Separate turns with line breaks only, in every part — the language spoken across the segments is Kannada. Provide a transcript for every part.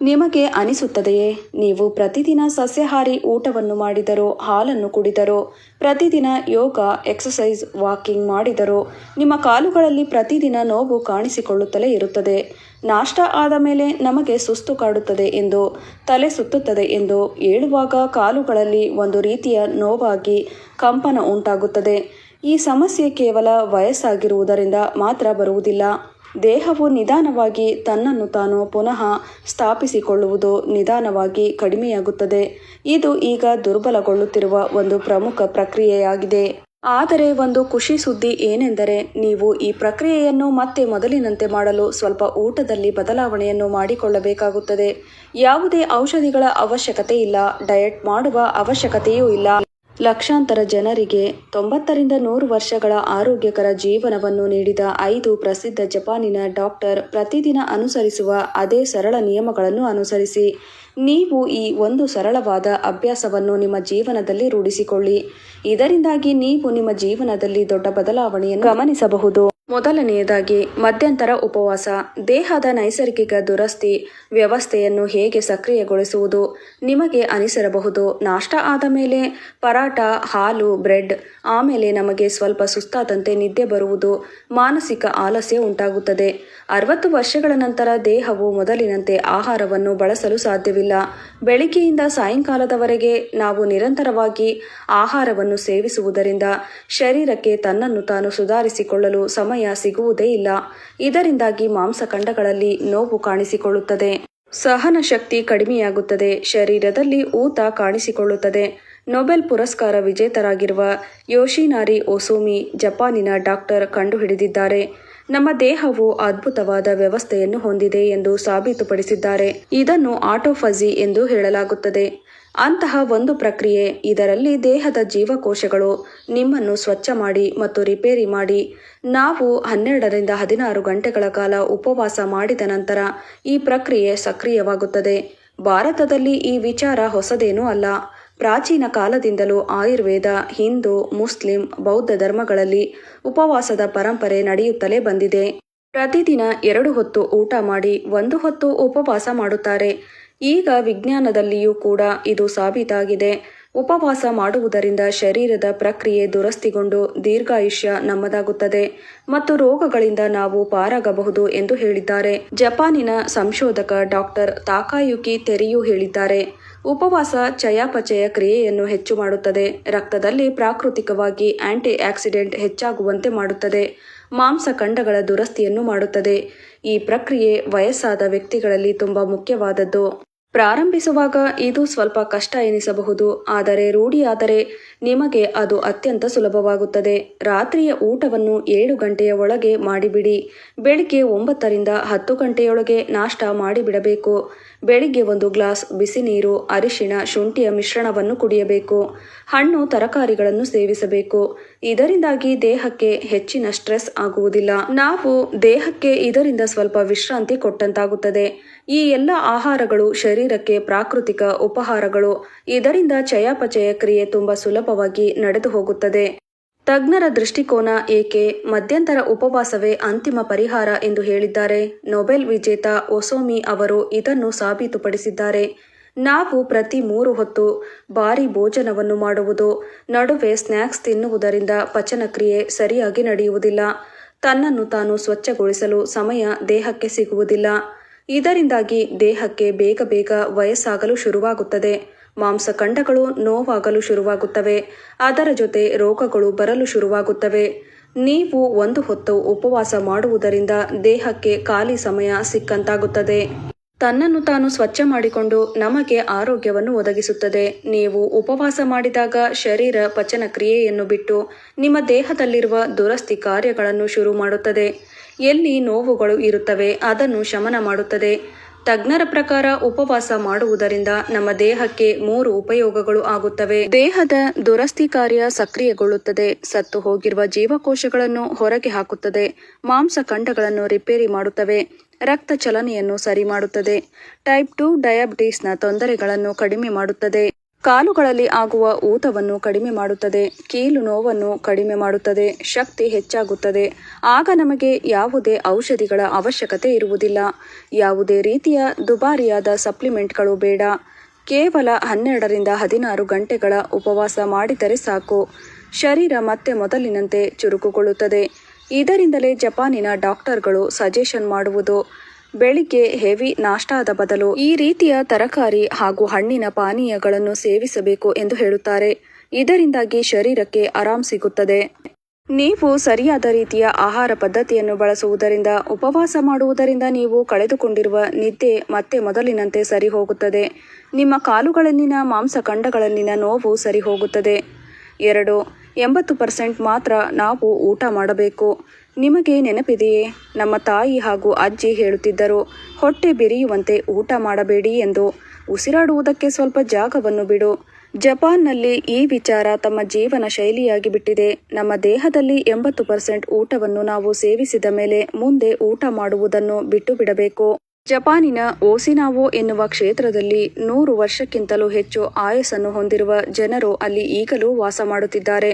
ನಿಮಗೆ ಅನಿಸುತ್ತದೆಯೇ, ನೀವು ಪ್ರತಿದಿನ ಸಸ್ಯಾಹಾರಿ ಊಟವನ್ನು ಮಾಡಿದರೂ, ಹಾಲನ್ನು ಕುಡಿದರೂ, ಪ್ರತಿದಿನ ಯೋಗ, ಎಕ್ಸಸೈಸ್, ವಾಕಿಂಗ್ ಮಾಡಿದರೂ ನಿಮ್ಮ ಕಾಲುಗಳಲ್ಲಿ ಪ್ರತಿದಿನ ನೋವು ಕಾಣಿಸಿಕೊಳ್ಳುತ್ತಲೇ ಇರುತ್ತದೆ. ನಾಷ್ಟ ಆದ ಮೇಲೆ ನಮಗೆ ಸುಸ್ತು ಕಾಡುತ್ತದೆ ಎಂದು, ತಲೆ ಸುತ್ತುತ್ತದೆ ಎಂದು ಹೇಳುವಾಗ ಕಾಲುಗಳಲ್ಲಿ ಒಂದು ರೀತಿಯ ನೋವಾಗಿ ಕಂಪನ ಉಂಟಾಗುತ್ತದೆ. ಈ ಸಮಸ್ಯೆ ಕೇವಲ ವಯಸ್ಸಾಗಿರುವುದರಿಂದ ಮಾತ್ರ ಬರುವುದಿಲ್ಲ. ದೇಹವು ನಿಧಾನವಾಗಿ ತನ್ನನ್ನು ತಾನು ಪುನಃ ಸ್ಥಾಪಿಸಿಕೊಳ್ಳುವುದು ನಿಧಾನವಾಗಿ ಕಡಿಮೆಯಾಗುತ್ತದೆ. ಇದು ಈಗ ದುರ್ಬಲಗೊಳ್ಳುತ್ತಿರುವ ಒಂದು ಪ್ರಮುಖ ಪ್ರಕ್ರಿಯೆಯಾಗಿದೆ. ಆದರೆ ಒಂದು ಖುಷಿ ಸುದ್ದಿ ಏನೆಂದರೆ, ನೀವು ಈ ಪ್ರಕ್ರಿಯೆಯನ್ನು ಮತ್ತೆ ಮೊದಲಿನಂತೆ ಮಾಡಲು ಸ್ವಲ್ಪ ಊಟದಲ್ಲಿ ಬದಲಾವಣೆಯನ್ನು ಮಾಡಿಕೊಳ್ಳಬೇಕಾಗುತ್ತದೆ. ಯಾವುದೇ ಔಷಧಿಗಳ ಅವಶ್ಯಕತೆ ಇಲ್ಲ, ಡಯಟ್ ಮಾಡುವ ಅವಶ್ಯಕತೆಯೂ ಇಲ್ಲ. ಲಕ್ಷಾಂತರ ಜನರಿಗೆ 90ರಿಂದ 100 ವರ್ಷಗಳ ಆರೋಗ್ಯಕರ ಜೀವನವನ್ನು ನೀಡಿದ 5 ಪ್ರಸಿದ್ಧ ಜಪಾನಿನ ಡಾಕ್ಟರ್ ಪ್ರತಿದಿನ ಅನುಸರಿಸುವ ಅದೇ ಸರಳ ನಿಯಮಗಳನ್ನು ಅನುಸರಿಸಿ. ನೀವು ಈ ಒಂದು ಸರಳವಾದ ಅಭ್ಯಾಸವನ್ನು ನಿಮ್ಮ ಜೀವನದಲ್ಲಿ ರೂಢಿಸಿಕೊಳ್ಳಿ. ಇದರಿಂದಾಗಿ ನೀವು ನಿಮ್ಮ ಜೀವನದಲ್ಲಿ ದೊಡ್ಡ ಬದಲಾವಣೆಯನ್ನು ಗಮನಿಸಬಹುದು. ಮೊದಲನೆಯದಾಗಿ, ಮಧ್ಯಂತರ ಉಪವಾಸ. ದೇಹದ ನೈಸರ್ಗಿಕ ದುರಸ್ತಿ ವ್ಯವಸ್ಥೆಯನ್ನು ಹೇಗೆ ಸಕ್ರಿಯಗೊಳಿಸುವುದು ನಿಮಗೆ ಅನಿಸಿರಬಹುದು. ನಾಷ್ಟ ಆದ ಮೇಲೆ ಪರಾಟ, ಹಾಲು, ಬ್ರೆಡ್, ಆಮೇಲೆ ನಮಗೆ ಸ್ವಲ್ಪ ಸುಸ್ತಾದಂತೆ ನಿದ್ದೆ ಬರುವುದು, ಮಾನಸಿಕ ಆಲಸ್ಯ ಉಂಟಾಗುತ್ತದೆ. 60 ವರ್ಷಗಳ ನಂತರ ದೇಹವು ಮೊದಲಿನಂತೆ ಆಹಾರವನ್ನು ಬಳಸಲು ಸಾಧ್ಯವಿಲ್ಲ. ಬೆಳಿಗ್ಗೆಯಿಂದ ಸಾಯಂಕಾಲದವರೆಗೆ ನಾವು ನಿರಂತರವಾಗಿ ಆಹಾರವನ್ನು ಸೇವಿಸುವುದರಿಂದ ಶರೀರಕ್ಕೆ ತನ್ನನ್ನು ತಾನು ಸುಧಾರಿಸಿಕೊಳ್ಳಲು ಸಮಯ ಸಿಗುವುದೇ ಇಲ್ಲ. ಇದರಿಂದಾಗಿ ಮಾಂಸಖಂಡಗಳಲ್ಲಿ ನೋವು ಕಾಣಿಸಿಕೊಳ್ಳುತ್ತದೆ, ಸಹನ ಶಕ್ತಿ ಕಡಿಮೆಯಾಗುತ್ತದೆ, ಶರೀರದಲ್ಲಿ ಊತ ಕಾಣಿಸಿಕೊಳ್ಳುತ್ತದೆ. ನೊಬೆಲ್ ಪುರಸ್ಕಾರ ವಿಜೇತರಾಗಿರುವ ಯೋಶಿನಾರಿ ಒಸುಮಿ ಜಪಾನಿನ ಡಾಕ್ಟರ್ ಕಂಡುಹಿಡಿದಿದ್ದಾರೆ. ನಮ್ಮ ದೇಹವು ಅದ್ಭುತವಾದ ವ್ಯವಸ್ಥೆಯನ್ನು ಹೊಂದಿದೆ ಎಂದು ಸಾಬೀತುಪಡಿಸಿದ್ದಾರೆ. ಇದನ್ನು ಆಟೋಫಜಿ ಎಂದು ಹೇಳಲಾಗುತ್ತದೆ. ಅಂತಹ ಒಂದು ಪ್ರಕ್ರಿಯೆ, ಇದರಲ್ಲಿ ದೇಹದ ಜೀವಕೋಶಗಳು ನಿಮ್ಮನ್ನು ಸ್ವಚ್ಛ ಮಾಡಿ ಮತ್ತು ರಿಪೇರಿ ಮಾಡಿ. ನಾವು 12ರಿಂದ 16 ಗಂಟೆಗಳ ಕಾಲ ಉಪವಾಸ ಮಾಡಿದ ನಂತರ ಈ ಪ್ರಕ್ರಿಯೆ ಸಕ್ರಿಯವಾಗುತ್ತದೆ. ಭಾರತದಲ್ಲಿ ಈ ವಿಚಾರ ಹೊಸದೇನೂ ಅಲ್ಲ. ಪ್ರಾಚೀನ ಕಾಲದಿಂದಲೂ ಆಯುರ್ವೇದ, ಹಿಂದೂ, ಮುಸ್ಲಿಂ, ಬೌದ್ಧ ಧರ್ಮಗಳಲ್ಲಿ ಉಪವಾಸದ ಪರಂಪರೆ ನಡೆಯುತ್ತಲೇ ಬಂದಿದೆ. ಪ್ರತಿದಿನ 2 ಹೊತ್ತು ಊಟ ಮಾಡಿ 1 ಹೊತ್ತು ಉಪವಾಸ ಮಾಡುತ್ತಾರೆ. ಈಗ ವಿಜ್ಞಾನದಲ್ಲಿಯೂ ಕೂಡ ಇದು ಸಾಬೀತಾಗಿದೆ. ಉಪವಾಸ ಮಾಡುವುದರಿಂದ ಶರೀರದ ಪ್ರಕ್ರಿಯೆ ದುರಸ್ತಿಗೊಂಡು ದೀರ್ಘಾಯುಷ್ಯ ನಮ್ಮದಾಗುತ್ತದೆ ಮತ್ತು ರೋಗಗಳಿಂದ ನಾವು ಪಾರಾಗಬಹುದು ಎಂದು ಹೇಳಿದ್ದಾರೆ. ಜಪಾನಿನ ಸಂಶೋಧಕ ಡಾಕ್ಟರ್ ತಾಕಾಯುಕಿ ತೆರಿಯು ಹೇಳಿದ್ದಾರೆ. ಉಪವಾಸ ಚಯಾಪಚಯ ಕ್ರಿಯೆಯನ್ನು ಹೆಚ್ಚು ಮಾಡುತ್ತದೆ, ರಕ್ತದಲ್ಲಿ ಪ್ರಾಕೃತಿಕವಾಗಿ ಆಂಟಿ ಆಕ್ಸಿಡೆಂಟ್ ಹೆಚ್ಚಾಗುವಂತೆ ಮಾಡುತ್ತದೆ, ಮಾಂಸಖಂಡಗಳ ದುರಸ್ತಿಯನ್ನು ಮಾಡುತ್ತದೆ. ಈ ಪ್ರಕ್ರಿಯೆ ವಯಸ್ಸಾದ ವ್ಯಕ್ತಿಗಳಲ್ಲಿ ತುಂಬಾ ಮುಖ್ಯವಾದದ್ದು. ಪ್ರಾರಂಭಿಸುವಾಗ ಇದು ಸ್ವಲ್ಪ ಕಷ್ಟ ಎನಿಸಬಹುದು, ಆದರೆ ರೂಢಿಯಾದರೆ ನಿಮಗೆ ಅದು ಅತ್ಯಂತ ಸುಲಭವಾಗುತ್ತದೆ. ರಾತ್ರಿಯ ಊಟವನ್ನು 7 ಗಂಟೆಯ ಒಳಗೆ ಮಾಡಿಬಿಡಿ. ಬೆಳಿಗ್ಗೆ 9ರಿಂದ 10 ಗಂಟೆಯೊಳಗೆ ನಾಷ್ಟ ಮಾಡಿಬಿಡಬೇಕು. ಬೆಳಿಗ್ಗೆ 1 ಗ್ಲಾಸ್ ಬಿಸಿ ನೀರು, ಅರಿಶಿಣ, ಶುಂಠಿಯ ಮಿಶ್ರಣವನ್ನು ಕುಡಿಯಬೇಕು. ಹಣ್ಣು, ತರಕಾರಿಗಳನ್ನು ಸೇವಿಸಬೇಕು. ಇದರಿಂದಾಗಿ ದೇಹಕ್ಕೆ ಹೆಚ್ಚಿನ ಸ್ಟ್ರೆಸ್ ಆಗುವುದಿಲ್ಲ. ನಾವು ದೇಹಕ್ಕೆ ಇದರಿಂದ ಸ್ವಲ್ಪ ವಿಶ್ರಾಂತಿ ಕೊಟ್ಟಂತಾಗುತ್ತದೆ. ಈ ಎಲ್ಲ ಆಹಾರಗಳು ಶರೀರಕ್ಕೆ ಪ್ರಾಕೃತಿಕ ಉಪಹಾರಗಳು. ಇದರಿಂದ ಚಯಾಪಚಯ ಕ್ರಿಯೆ ತುಂಬಾ ಸುಲಭವಾಗಿ ನಡೆದು ಹೋಗುತ್ತದೆ. ತಜ್ಞರ ದೃಷ್ಟಿಕೋನ ಏಕೆ ಮಧ್ಯಂತರ ಉಪವಾಸವೇ ಅಂತಿಮ ಪರಿಹಾರ ಎಂದು ಹೇಳಿದ್ದಾರೆ. ನೊಬೆಲ್ ವಿಜೇತ ಒಸೊಮಿ ಅವರು ಇದನ್ನು ಸಾಬೀತುಪಡಿಸಿದ್ದಾರೆ. ನಾವು ಪ್ರತಿ 3 ಹೊತ್ತು ಭಾರಿ ಭೋಜನವನ್ನು ಮಾಡುವುದು, ನಡುವೆ ಸ್ನ್ಯಾಕ್ಸ್ ತಿನ್ನುವುದರಿಂದ ಪಚನಕ್ರಿಯೆ ಸರಿಯಾಗಿ ನಡೆಯುವುದಿಲ್ಲ. ತನ್ನನ್ನು ತಾನು ಸ್ವಚ್ಛಗೊಳಿಸಲು ಸಮಯ ದೇಹಕ್ಕೆ ಸಿಗುವುದಿಲ್ಲ. ಇದರಿಂದಾಗಿ ದೇಹಕ್ಕೆ ಬೇಗ ಬೇಗ ವಯಸ್ಸಾಗಲು ಶುರುವಾಗುತ್ತದೆ. ಮಾಂಸಖಂಡಗಳು ನೋವಾಗಲು ಶುರುವಾಗುತ್ತವೆ. ಅದರ ಜೊತೆ ರೋಗಗಳು ಬರಲು ಶುರುವಾಗುತ್ತವೆ. ನೀವು 1 ಹೊತ್ತು ಉಪವಾಸ ಮಾಡುವುದರಿಂದ ದೇಹಕ್ಕೆ ಖಾಲಿ ಸಮಯ ಸಿಕ್ಕಂತಾಗುತ್ತದೆ. ತನ್ನನ್ನು ತಾನು ಸ್ವಚ್ಛ ಮಾಡಿಕೊಂಡು ನಮಗೆ ಆರೋಗ್ಯವನ್ನು ಒದಗಿಸುತ್ತದೆ. ನೀವು ಉಪವಾಸ ಮಾಡಿದಾಗ ಶರೀರ ಪಚನ ಕ್ರಿಯೆಯನ್ನು ಬಿಟ್ಟು ನಿಮ್ಮ ದೇಹದಲ್ಲಿರುವ ದುರಸ್ತಿ ಕಾರ್ಯಗಳನ್ನು ಶುರು ಮಾಡುತ್ತದೆ. ಎಲ್ಲಿ ನೋವುಗಳು ಇರುತ್ತವೆ ಅದನ್ನು ಶಮನ ಮಾಡುತ್ತದೆ. ತಜ್ಞರ ಪ್ರಕಾರ ಉಪವಾಸ ಮಾಡುವುದರಿಂದ ನಮ್ಮ ದೇಹಕ್ಕೆ 3 ಉಪಯೋಗಗಳು ಆಗುತ್ತವೆ. ದೇಹದ ದುರಸ್ತಿ ಕಾರ್ಯ ಸಕ್ರಿಯಗೊಳ್ಳುತ್ತದೆ, ಸತ್ತು ಹೋಗಿರುವ ಜೀವಕೋಶಗಳನ್ನು ಹೊರಗೆ ಹಾಕುತ್ತದೆ, ಮಾಂಸಖಂಡಗಳನ್ನು ರಿಪೇರಿ ಮಾಡುತ್ತವೆ, ರಕ್ತ ಚಲನೆಯನ್ನು ಸರಿ ಮಾಡುತ್ತದೆ, ಟೈಪ್ 2 ಡಯಾಬಿಟಿಸ್ನ ತೊಂದರೆಗಳನ್ನು ಕಡಿಮೆ ಮಾಡುತ್ತದೆ. ಕಾಲುಗಳಲ್ಲಿ ಆಗುವ ಊತವನ್ನು ಕಡಿಮೆ ಮಾಡುತ್ತದೆ, ಕೀಲು ನೋವನ್ನು ಕಡಿಮೆ ಮಾಡುತ್ತದೆ, ಶಕ್ತಿ ಹೆಚ್ಚಾಗುತ್ತದೆ. ಆಗ ನಮಗೆ ಯಾವುದೇ ಔಷಧಿಗಳ ಅವಶ್ಯಕತೆ ಇರುವುದಿಲ್ಲ. ಯಾವುದೇ ರೀತಿಯ ದುಬಾರಿಯಾದ ಸಪ್ಲಿಮೆಂಟ್ಗಳು ಬೇಡ. ಕೇವಲ 12ರಿಂದ 16 ಗಂಟೆಗಳ ಉಪವಾಸ ಮಾಡಿದರೆ ಸಾಕು. ಶರೀರ ಮತ್ತೆ ಮೊದಲಿನಂತೆ ಚುರುಕುಗೊಳ್ಳುತ್ತದೆ. ಇದರಿಂದಲೇ ಜಪಾನಿನ ಡಾಕ್ಟರ್ಗಳು ಸಜೆಷನ್ ಮಾಡುವುದು ಬೆಳಿಗ್ಗೆ ಹೆವಿ ನಾಷ್ಟಾದ ಬದಲು ಈ ರೀತಿಯ ತರಕಾರಿ ಹಾಗೂ ಹಣ್ಣಿನ ಪಾನೀಯಗಳನ್ನು ಸೇವಿಸಬೇಕು ಎಂದು ಹೇಳುತ್ತಾರೆ. ಇದರಿಂದಾಗಿ ಶರೀರಕ್ಕೆ ಆರಾಮ್ ಸಿಗುತ್ತದೆ. ನೀವು ಸರಿಯಾದ ರೀತಿಯ ಆಹಾರ ಪದ್ಧತಿಯನ್ನು ಬಳಸುವುದರಿಂದ, ಉಪವಾಸ ಮಾಡುವುದರಿಂದ ನೀವು ಕಳೆದುಕೊಂಡಿರುವ ನಿದ್ದೆ ಮತ್ತೆ ಮೊದಲಿನಂತೆ ಸರಿ ಹೋಗುತ್ತದೆ. ನಿಮ್ಮ ಕಾಲುಗಳಲ್ಲಿನ ಮಾಂಸಖಂಡಗಳಲ್ಲಿನ ನೋವು ಸರಿ ಹೋಗುತ್ತದೆ. 2. 80% ಮಾತ್ರ ನಾವು ಊಟ ಮಾಡಬೇಕು. ನಿಮಗೆ ನೆನಪಿದೆಯೇ, ನಮ್ಮ ತಾಯಿ ಹಾಗೂ ಅಜ್ಜಿ ಹೇಳುತ್ತಿದ್ದರು, ಹೊಟ್ಟೆ ಬಿರಿಯುವಂತೆ ಊಟ ಮಾಡಬೇಡಿ ಎಂದು. ಉಸಿರಾಡುವುದಕ್ಕೆ ಸ್ವಲ್ಪ ಜಾಗವನ್ನು ಬಿಡು. ಜಪಾನ್ನಲ್ಲಿ ಈ ವಿಚಾರ ತಮ್ಮ ಜೀವನ ಶೈಲಿಯಾಗಿ ಬಿಟ್ಟಿದೆ. ನಮ್ಮ ದೇಹದಲ್ಲಿ 80% ಊಟವನ್ನು ನಾವು ಸೇವಿಸಿದ ಮೇಲೆ ಮುಂದೆ ಊಟ ಮಾಡುವುದನ್ನು ಬಿಟ್ಟು ಬಿಡಬೇಕು. ಜಪಾನಿನ ಓಸಿನಾವೋ ಎನ್ನುವ ಕ್ಷೇತ್ರದಲ್ಲಿ 100 ವರ್ಷಕ್ಕಿಂತಲೂ ಹೆಚ್ಚು ಆಯಸ್ಸನ್ನು ಹೊಂದಿರುವ ಜನರು ಅಲ್ಲಿ ಈಗಲೂ ವಾಸ ಮಾಡುತ್ತಿದ್ದಾರೆ.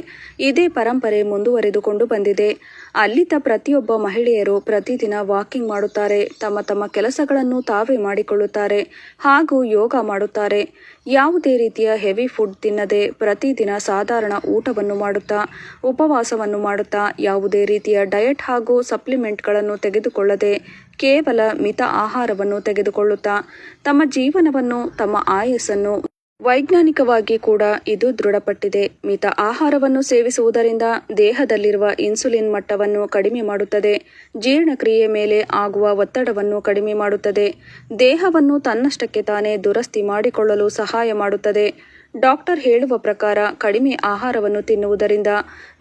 ಇದೇ ಪರಂಪರೆ ಮುಂದುವರೆದುಕೊಂಡು ಬಂದಿದೆ. ಅಲ್ಲಿದ್ದ ಪ್ರತಿಯೊಬ್ಬ ಮಹಿಳೆಯರು ಪ್ರತಿದಿನ ವಾಕಿಂಗ್ ಮಾಡುತ್ತಾರೆ, ತಮ್ಮ ತಮ್ಮ ಕೆಲಸಗಳನ್ನು ತಾವೇ ಮಾಡಿಕೊಳ್ಳುತ್ತಾರೆ ಹಾಗೂ ಯೋಗ ಮಾಡುತ್ತಾರೆ. ಯಾವುದೇ ರೀತಿಯ ಹೆವಿ ಫುಡ್ ತಿನ್ನದೆ ಪ್ರತಿದಿನ ಸಾಧಾರಣ ಊಟವನ್ನು ಮಾಡುತ್ತಾ, ಉಪವಾಸವನ್ನು ಮಾಡುತ್ತಾ, ಯಾವುದೇ ರೀತಿಯ ಡಯಟ್ ಹಾಗೂ ಸಪ್ಲಿಮೆಂಟ್ಗಳನ್ನು ತೆಗೆದುಕೊಳ್ಳದೆ ಕೇವಲ ಮಿತ ಆಹಾರವನ್ನು ತೆಗೆದುಕೊಳ್ಳುತ್ತಾ ತಮ್ಮ ಜೀವನವನ್ನು, ತಮ್ಮ ಆಯಸ್ಸನ್ನು, ವೈಜ್ಞಾನಿಕವಾಗಿ ಕೂಡ ಇದು ದೃಢಪಟ್ಟಿದೆ. ಮಿತ ಆಹಾರವನ್ನು ಸೇವಿಸುವುದರಿಂದ ದೇಹದಲ್ಲಿರುವ ಇನ್ಸುಲಿನ್ ಮಟ್ಟವನ್ನು ಕಡಿಮೆ ಮಾಡುತ್ತದೆ, ಜೀರ್ಣಕ್ರಿಯೆ ಮೇಲೆ ಆಗುವ ಒತ್ತಡವನ್ನು ಕಡಿಮೆ ಮಾಡುತ್ತದೆ, ದೇಹವನ್ನು ತನ್ನಷ್ಟಕ್ಕೆ ತಾನೇ ದುರಸ್ತಿ ಮಾಡಿಕೊಳ್ಳಲು ಸಹಾಯ ಮಾಡುತ್ತದೆ. ಡಾಕ್ಟರ್ ಹೇಳುವ ಪ್ರಕಾರ ಕಡಿಮೆ ಆಹಾರವನ್ನು ತಿನ್ನುವುದರಿಂದ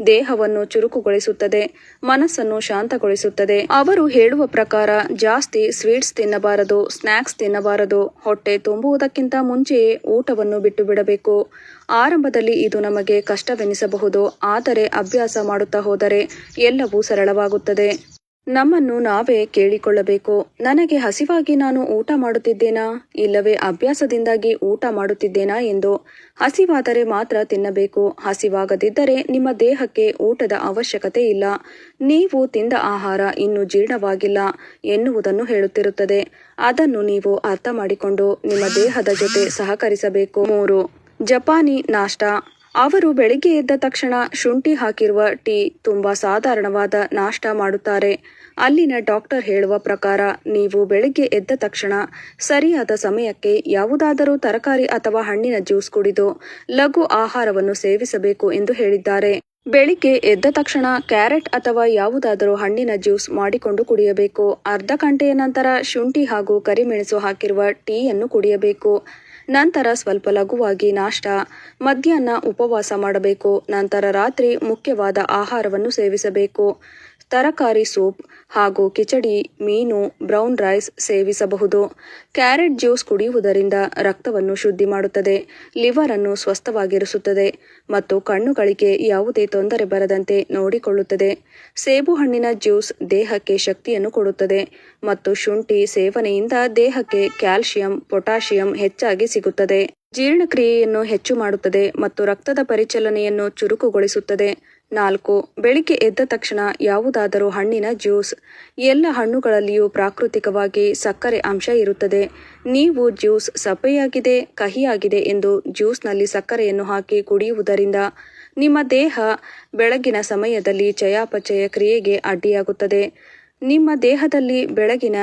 ದೇಹವನ್ನು ಚುರುಕುಗೊಳಿಸುತ್ತದೆ, ಮನಸ್ಸನ್ನು ಶಾಂತಗೊಳಿಸುತ್ತದೆ. ಅವರು ಹೇಳುವ ಪ್ರಕಾರ ಜಾಸ್ತಿ ಸ್ವೀಟ್ಸ್ ತಿನ್ನಬಾರದು, ಸ್ನ್ಯಾಕ್ಸ್ ತಿನ್ನಬಾರದು. ಹೊಟ್ಟೆ ತುಂಬುವುದಕ್ಕಿಂತ ಮುಂಚೆಯೇ ಊಟವನ್ನು ಬಿಟ್ಟು ಬಿಡಬೇಕು. ಆರಂಭದಲ್ಲಿ ಇದು ನಮಗೆ ಕಷ್ಟವೆನಿಸಬಹುದು, ಆದರೆ ಅಭ್ಯಾಸ ಮಾಡುತ್ತಾ ಹೋದರೆ ಎಲ್ಲವೂ ಸರಳವಾಗುತ್ತದೆ. ನಮ್ಮನ್ನು ನಾವೇ ಕೇಳಿಕೊಳ್ಳಬೇಕು, ನನಗೆ ಹಸಿವಾಗಿ ನಾನು ಊಟ ಮಾಡುತ್ತಿದ್ದೇನಾ, ಇಲ್ಲವೇ ಅಭ್ಯಾಸದಿಂದಾಗಿ ಊಟ ಮಾಡುತ್ತಿದ್ದೇನಾ ಎಂದು. ಹಸಿವಾದರೆ ಮಾತ್ರ ತಿನ್ನಬೇಕು. ಹಸಿವಾಗದಿದ್ದರೆ ನಿಮ್ಮ ದೇಹಕ್ಕೆ ಊಟದ ಅವಶ್ಯಕತೆ ಇಲ್ಲ. ನೀವು ತಿಂದ ಆಹಾರ ಇನ್ನೂ ಜೀರ್ಣವಾಗಿಲ್ಲ ಎನ್ನುವುದನ್ನು ಹೇಳುತ್ತಿರುತ್ತದೆ. ಅದನ್ನು ನೀವು ಅರ್ಥ ಮಾಡಿಕೊಂಡು ನಿಮ್ಮ ದೇಹದ ಜೊತೆ ಸಹಕರಿಸಬೇಕು. 3. ಜಪಾನಿ ನಾಷ್ಟಾ. ಅವರು ಬೆಳಿಗ್ಗೆ ಎದ್ದ ತಕ್ಷಣ ಶುಂಠಿ ಹಾಕಿರುವ ಟೀ ತುಂಬಾ ಸಾಧಾರಣವಾದ ನಾಷ್ಟಾ ಮಾಡುತ್ತಾರೆ. ಅಲ್ಲಿನ ಡಾಕ್ಟರ್ ಹೇಳುವ ಪ್ರಕಾರ ನೀವು ಬೆಳಿಗ್ಗೆ ಎದ್ದ ತಕ್ಷಣ ಸರಿಯಾದ ಸಮಯಕ್ಕೆ ಯಾವುದಾದರೂ ತರಕಾರಿ ಅಥವಾ ಹಣ್ಣಿನ ಜ್ಯೂಸ್ ಕುಡಿದು ಲಘು ಆಹಾರವನ್ನು ಸೇವಿಸಬೇಕು ಎಂದು ಹೇಳಿದ್ದಾರೆ. ಬೆಳಿಗ್ಗೆ ಎದ್ದ ತಕ್ಷಣ ಕ್ಯಾರೆಟ್ ಅಥವಾ ಯಾವುದಾದರೂ ಹಣ್ಣಿನ ಜ್ಯೂಸ್ ಮಾಡಿಕೊಂಡು ಕುಡಿಯಬೇಕು. ಅರ್ಧ ಗಂಟೆಯ ನಂತರ ಶುಂಠಿ ಹಾಗೂ ಕರಿಮೆಣಸು ಹಾಕಿರುವ ಟೀಯನ್ನು ಕುಡಿಯಬೇಕು. ನಂತರ ಸ್ವಲ್ಪ ಲಘುವಾಗಿ ನಾಷ್ಟಾ, ಮಧ್ಯಾಹ್ನ ಉಪವಾಸ ಮಾಡಬೇಕು. ನಂತರ ರಾತ್ರಿ ಮುಖ್ಯವಾದ ಆಹಾರವನ್ನು ಸೇವಿಸಬೇಕು. ತರಕಾರಿ ಸೂಪ್ ಹಾಗೂ ಕಿಚಡಿ, ಮೀನು, ಬ್ರೌನ್ ರೈಸ್ ಸೇವಿಸಬಹುದು. ಕ್ಯಾರೆಟ್ ಜ್ಯೂಸ್ ಕುಡಿಯುವುದರಿಂದ ರಕ್ತವನ್ನು ಶುದ್ಧಿ ಮಾಡುತ್ತದೆ, ಲಿವರ್ ಅನ್ನು ಸ್ವಸ್ಥವಾಗಿರಿಸುತ್ತದೆ ಮತ್ತು ಕಣ್ಣುಗಳಿಗೆ ಯಾವುದೇ ತೊಂದರೆ ಬರದಂತೆ ನೋಡಿಕೊಳ್ಳುತ್ತದೆ. ಸೇಬು ಹಣ್ಣಿನ ಜ್ಯೂಸ್ ದೇಹಕ್ಕೆ ಶಕ್ತಿಯನ್ನು ಕೊಡುತ್ತದೆ ಮತ್ತು ಶುಂಠಿ ಸೇವನೆಯಿಂದ ದೇಹಕ್ಕೆ ಕ್ಯಾಲ್ಸಿಯಂ, ಪೊಟ್ಯಾಷಿಯಂ ಹೆಚ್ಚಾಗಿ ಸಿಗುತ್ತದೆ. ಜೀರ್ಣಕ್ರಿಯೆಯನ್ನು ಹೆಚ್ಚು ಮಾಡುತ್ತದೆ ಮತ್ತು ರಕ್ತದ ಪರಿಚಲನೆಯನ್ನು ಚುರುಕುಗೊಳಿಸುತ್ತದೆ. 4. ಬೆಳಿಗ್ಗೆ ಎದ್ದ ತಕ್ಷಣ ಯಾವುದಾದರೂ ಹಣ್ಣಿನ ಜ್ಯೂಸ್. ಎಲ್ಲ ಹಣ್ಣುಗಳಲ್ಲಿಯೂ ಪ್ರಾಕೃತಿಕವಾಗಿ ಸಕ್ಕರೆ ಅಂಶ ಇರುತ್ತದೆ. ನೀವು ಜ್ಯೂಸ್ ಸಪ್ಪೆಯಾಗಿದೆ, ಕಹಿಯಾಗಿದೆ ಎಂದು ಜ್ಯೂಸ್ನಲ್ಲಿ ಸಕ್ಕರೆಯನ್ನು ಹಾಕಿ ಕುಡಿಯುವುದರಿಂದ ನಿಮ್ಮ ದೇಹ ಬೆಳಗಿನ ಸಮಯದಲ್ಲಿ ಚಯಾಪಚಯ ಕ್ರಿಯೆಗೆ ಅಡ್ಡಿಯಾಗುತ್ತದೆ. ನಿಮ್ಮ ದೇಹದಲ್ಲಿ ಬೆಳಗಿನ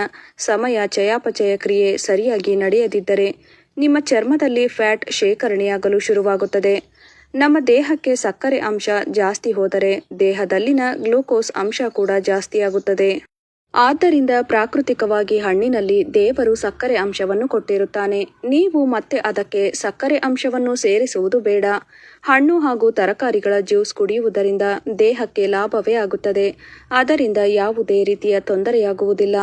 ಸಮಯ ಚಯಾಪಚಯ ಕ್ರಿಯೆ ಸರಿಯಾಗಿ ನಡೆಯದಿದ್ದರೆ ನಿಮ್ಮ ಚರ್ಮದಲ್ಲಿ ಫ್ಯಾಟ್ ಶೇಖರಣೆಯಾಗಲು ಶುರುವಾಗುತ್ತದೆ. ನಮ್ಮ ದೇಹಕ್ಕೆ ಸಕ್ಕರೆ ಅಂಶ ಜಾಸ್ತಿ ಹೋದರೆ ದೇಹದಲ್ಲಿನ ಗ್ಲೂಕೋಸ್ ಅಂಶ ಕೂಡ ಜಾಸ್ತಿಯಾಗುತ್ತದೆ. ಆದ್ದರಿಂದ ಪ್ರಾಕೃತಿಕವಾಗಿ ಹಣ್ಣಿನಲ್ಲಿ ದೇವರು ಸಕ್ಕರೆ ಅಂಶವನ್ನು ಕೊಟ್ಟಿರುತ್ತಾನೆ. ನೀವು ಮತ್ತೆ ಅದಕ್ಕೆ ಸಕ್ಕರೆ ಅಂಶವನ್ನು ಸೇರಿಸುವುದು ಬೇಡ. ಹಣ್ಣು ಹಾಗೂ ತರಕಾರಿಗಳ ಜ್ಯೂಸ್ ಕುಡಿಯುವುದರಿಂದ ದೇಹಕ್ಕೆ ಲಾಭವೇ ಆಗುತ್ತದೆ. ಅದರಿಂದ ಯಾವುದೇ ರೀತಿಯ ತೊಂದರೆಯಾಗುವುದಿಲ್ಲ.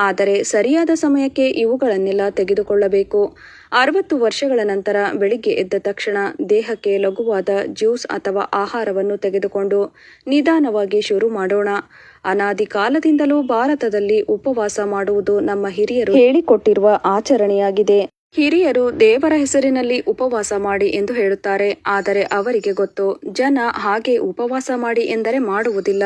ಆದರೆ ಸರಿಯಾದ ಸಮಯಕ್ಕೆ ಇವುಗಳನ್ನೆಲ್ಲ ತೆಗೆದುಕೊಳ್ಳಬೇಕು. 60 ವರ್ಷಗಳ ನಂತರ ಬೆಳಿಗ್ಗೆ ಎದ್ದ ತಕ್ಷಣ ದೇಹಕ್ಕೆ ಲಘುವಾದ ಜ್ಯೂಸ್ ಅಥವಾ ಆಹಾರವನ್ನು ತೆಗೆದುಕೊಂಡು ನಿಧಾನವಾಗಿ ಶುರು ಮಾಡೋಣ. ಅನಾದಿ ಕಾಲದಿಂದಲೂ ಭಾರತದಲ್ಲಿ ಉಪವಾಸ ಮಾಡುವುದು ನಮ್ಮ ಹಿರಿಯರು ಹೇಳಿಕೊಟ್ಟಿರುವ ಆಚರಣೆಯಾಗಿದೆ. ಹಿರಿಯರು ದೇವರ ಹೆಸರಿನಲ್ಲಿ ಉಪವಾಸ ಮಾಡಿ ಎಂದು ಹೇಳುತ್ತಾರೆ. ಆದರೆ ಅವರಿಗೆ ಗೊತ್ತು, ಜನ ಹಾಗೆ ಉಪವಾಸ ಮಾಡಿ ಎಂದರೆ ಮಾಡುವುದಿಲ್ಲ.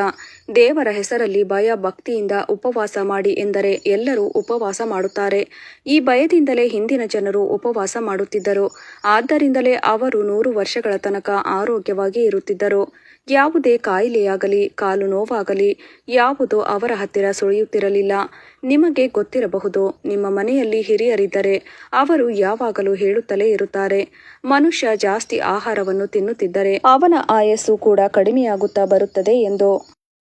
ದೇವರ ಹೆಸರಲ್ಲಿ ಭಯ ಭಕ್ತಿಯಿಂದ ಉಪವಾಸ ಮಾಡಿ ಎಂದರೆ ಎಲ್ಲರೂ ಉಪವಾಸ ಮಾಡುತ್ತಾರೆ. ಈ ಭಯದಿಂದಲೇ ಹಿಂದಿನ ಜನರು ಉಪವಾಸ ಮಾಡುತ್ತಿದ್ದರು. ಆದ್ದರಿಂದಲೇ ಅವರು 100 ವರ್ಷಗಳ ತನಕ ಆರೋಗ್ಯವಾಗಿ ಇರುತ್ತಿದ್ದರು. ಯಾವುದೇ ಕಾಯಿಲೆಯಾಗಲಿ ಕಾಲು ನೋವಾಗಲಿ ಯಾವುದೂ ಅವರ ಹತ್ತಿರ ಸುಳಿಯುತ್ತಿರಲಿಲ್ಲ. ನಿಮಗೆ ಗೊತ್ತಿರಬಹುದು, ನಿಮ್ಮ ಮನೆಯಲ್ಲಿ ಹಿರಿಯರಿದ್ದರೆ ಅವರು ಯಾವಾಗಲೂ ಹೇಳುತ್ತಲೇ ಇರುತ್ತಾರೆ, ಮನುಷ್ಯ ಜಾಸ್ತಿ ಆಹಾರವನ್ನು ತಿನ್ನುತ್ತಿದ್ದರೆ ಅವನ ಆಯಸ್ಸು ಕೂಡ ಕಡಿಮೆಯಾಗುತ್ತಾ ಬರುತ್ತದೆ ಎಂದು.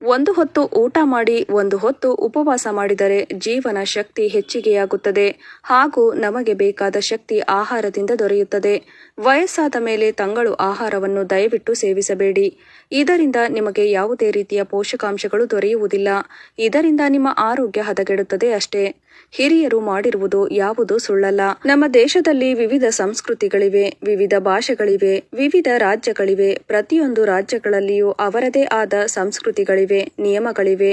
ಒಂದು ಹೊತ್ತು ಊಟ ಮಾಡಿ ಒಂದು ಹೊತ್ತು ಉಪವಾಸ ಮಾಡಿದರೆ ಜೀವನ ಶಕ್ತಿ ಹೆಚ್ಚಿಗೆಯಾಗುತ್ತದೆ ಹಾಗೂ ನಮಗೆ ಬೇಕಾದ ಶಕ್ತಿ ಆಹಾರದಿಂದ ದೊರೆಯುತ್ತದೆ. ವಯಸ್ಸಾದ ಮೇಲೆ ತಂಗಳು ಆಹಾರವನ್ನು ದಯವಿಟ್ಟು ಸೇವಿಸಬೇಡಿ. ಇದರಿಂದ ನಿಮಗೆ ಯಾವುದೇ ರೀತಿಯ ಪೋಷಕಾಂಶಗಳು ದೊರೆಯುವುದಿಲ್ಲ. ಇದರಿಂದ ನಿಮ್ಮ ಆರೋಗ್ಯ ಹದಗೆಡುತ್ತದೆ ಅಷ್ಟೇ. ಹಿರಿಯರು ಮಾಡಿರುವುದು ಯಾವುದೂ ಸುಳ್ಳಲ್ಲ. ನಮ್ಮ ದೇಶದಲ್ಲಿ ವಿವಿಧ ಸಂಸ್ಕೃತಿಗಳಿವೆ, ವಿವಿಧ ಭಾಷೆಗಳಿವೆ, ವಿವಿಧ ರಾಜ್ಯಗಳಿವೆ. ಪ್ರತಿಯೊಂದು ರಾಜ್ಯಗಳಲ್ಲಿಯೂ ಅವರದೇ ಆದ ಸಂಸ್ಕೃತಿಗಳಿವೆ, ನಿಯಮಗಳಿವೆ.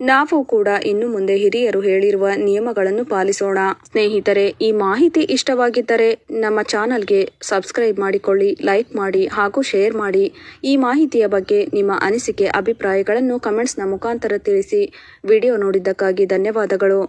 ನಾವು ಕೂಡ ಇನ್ನು ಮುಂದೆ ಹಿರಿಯರು ಹೇಳಿರುವ ನಿಯಮಗಳನ್ನು ಪಾಲಿಸೋಣ. ಸ್ನೇಹಿತರೆ, ಈ ಮಾಹಿತಿ ಇಷ್ಟವಾಗಿದ್ದರೆ ನಮ್ಮ ಚಾನಲ್ಗೆ ಸಬ್ಸ್ಕ್ರೈಬ್ ಮಾಡಿಕೊಳ್ಳಿ, ಲೈಕ್ ಮಾಡಿ ಹಾಗೂ ಶೇರ್ ಮಾಡಿ. ಈ ಮಾಹಿತಿಯ ಬಗ್ಗೆ ನಿಮ್ಮ ಅನಿಸಿಕೆ ಅಭಿಪ್ರಾಯಗಳನ್ನು ಕಮೆಂಟ್ಸ್ನ ಮುಖಾಂತರ ತಿಳಿಸಿ. ವಿಡಿಯೋ ನೋಡಿದ್ದಕ್ಕಾಗಿ ಧನ್ಯವಾದಗಳು.